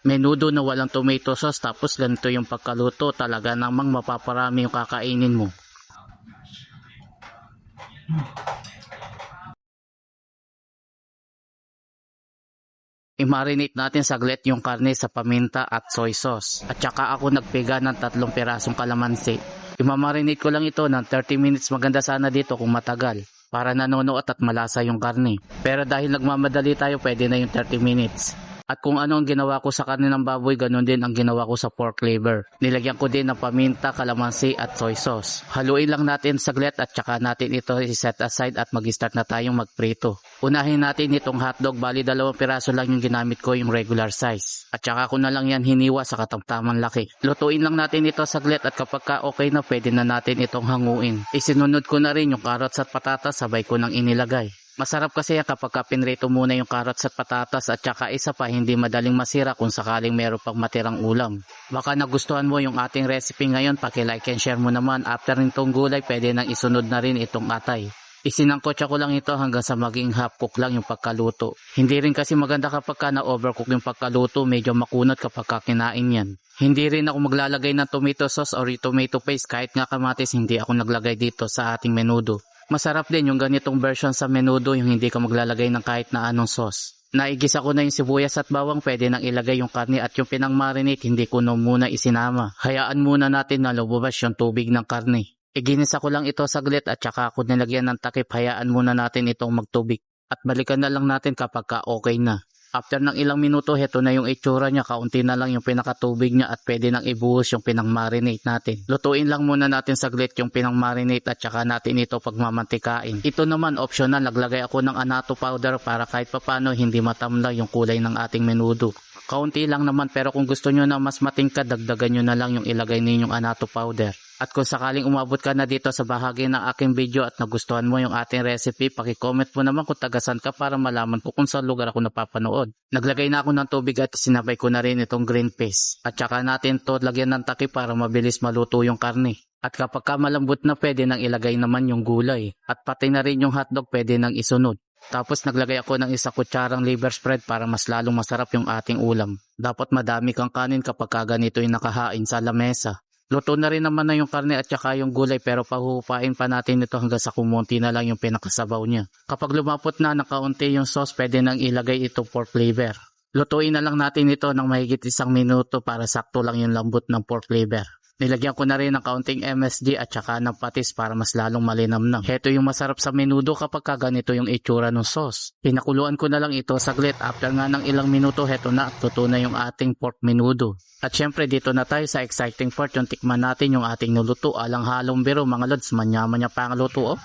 Menudo na walang tomato sauce tapos ganito yung pagkaluto, talaga namang mapaparami yung kakainin mo. I-marinate natin saglit yung karne sa paminta at soy sauce. At saka ako nagpiga ng 3 pirasong kalamansi. I-marinate ko lang ito ng 30 minutes, maganda sana dito kung matagal, para nanunuot at malasa yung karne. Pero dahil nagmamadali tayo, pwede na yung 30 minutes. At kung ano ang ginawa ko sa karne ng baboy, ganun din ang ginawa ko sa pork liver. Nilagyan ko din ng paminta, kalamansi at soy sauce. Haluin lang natin saglit at saka natin ito i-set aside at mag-start na tayong magprito. Unahin natin itong hotdog, bali 2 piraso lang yung ginamit ko, yung regular size. At saka ko na lang yan hiniwa sa katamtamang laki. Lutuin lang natin ito saglit at kapag ka okay na, pwede na natin itong hanguin. Isinunod ko na rin yung carrots at patatas, sabay ko nang inilagay. Masarap kasi yan kapag pinrito muna yung carrots at patatas at saka isa pa, hindi madaling masira kung sakaling meron pang matirang ulam. Baka nagustuhan mo yung ating recipe ngayon, paki-like and share mo naman. After nitong gulay, pwede nang isunod na rin itong atay. Isinangkotsa ko lang ito hanggang sa maging half cook lang yung pagkaluto. Hindi rin kasi maganda kapag ka na-overcook yung pagkaluto, medyo makunat kapag ka kinain yan. Hindi rin ako maglalagay ng tomato sauce or tomato paste, kahit nga kamatis hindi ako naglagay dito sa ating menudo. Masarap din yung ganitong version sa menudo, yung hindi ka maglalagay ng kahit na anong sauce. Naigisa ko na yung sibuyas at bawang, pwede nang ilagay yung karne at yung pinang-marinate, hindi ko na muna isinama. Hayaan muna natin na lumabas yung tubig ng karne. Iginisa ko lang ito saglit at saka ako nilagyan ng takip, hayaan muna natin itong magtubig. At balikan na lang natin kapag ka okay na. After ng ilang minuto, heto na yung itsura niya, kaunti na lang yung pinakatubig niya at pwede nang ibuhos yung pinang-marinate natin. Lutuin lang muna natin saglit yung pinang-marinate at saka natin ito pagmamantikain. Ito naman optional, naglagay ako ng annatto powder para kahit papano hindi matamla yung kulay ng ating menudo. Kaunti lang naman, pero kung gusto nyo na mas matingkad, dagdagan nyo na lang yung ilagay ninyong annatto powder. At kung sakaling umabot ka na dito sa bahagi ng aking video at nagustuhan mo yung ating recipe, paki-comment mo naman kung tagasan ka para malaman ko kung saan lugar ako napapanood. Naglagay na ako ng tubig at sinabay ko na rin itong green paste. At saka natin to lagyan ng takip para mabilis maluto yung karne. At kapag ka malambot na, pwede nang ilagay naman yung gulay. At pati na rin yung hotdog, pwede nang isunod. Tapos naglagay ako ng 1 kutsarang liver spread para mas lalong masarap yung ating ulam. Dapat madami kang kanin kapag ganito yung nakahain sa lamesa. Luto na rin naman na yung karne at saka yung gulay, pero pahuhupain pa natin ito hanggang sa kumunti na lang yung pinakasabaw niya. Kapag lumapot na ng kaunti yung sauce, pwede nang ilagay ito pork liver. Lutuin na lang natin ito ng mahigit 1 minuto para sakto lang yung lambot ng pork liver. Nilagyan ko na rin ng kaunting MSG at saka ng patis para mas lalong malinamnam. Heto yung masarap sa menudo kapag ganito yung itsura ng sauce. Pinakuluan ko na lang ito saglit. After nga ng ilang minuto, heto na, luto na yung ating pork menudo. At syempre dito na tayo sa exciting part, yung tikman natin yung ating nuluto. Alang halong biro mga lods, manya-manya pa ang luto oh.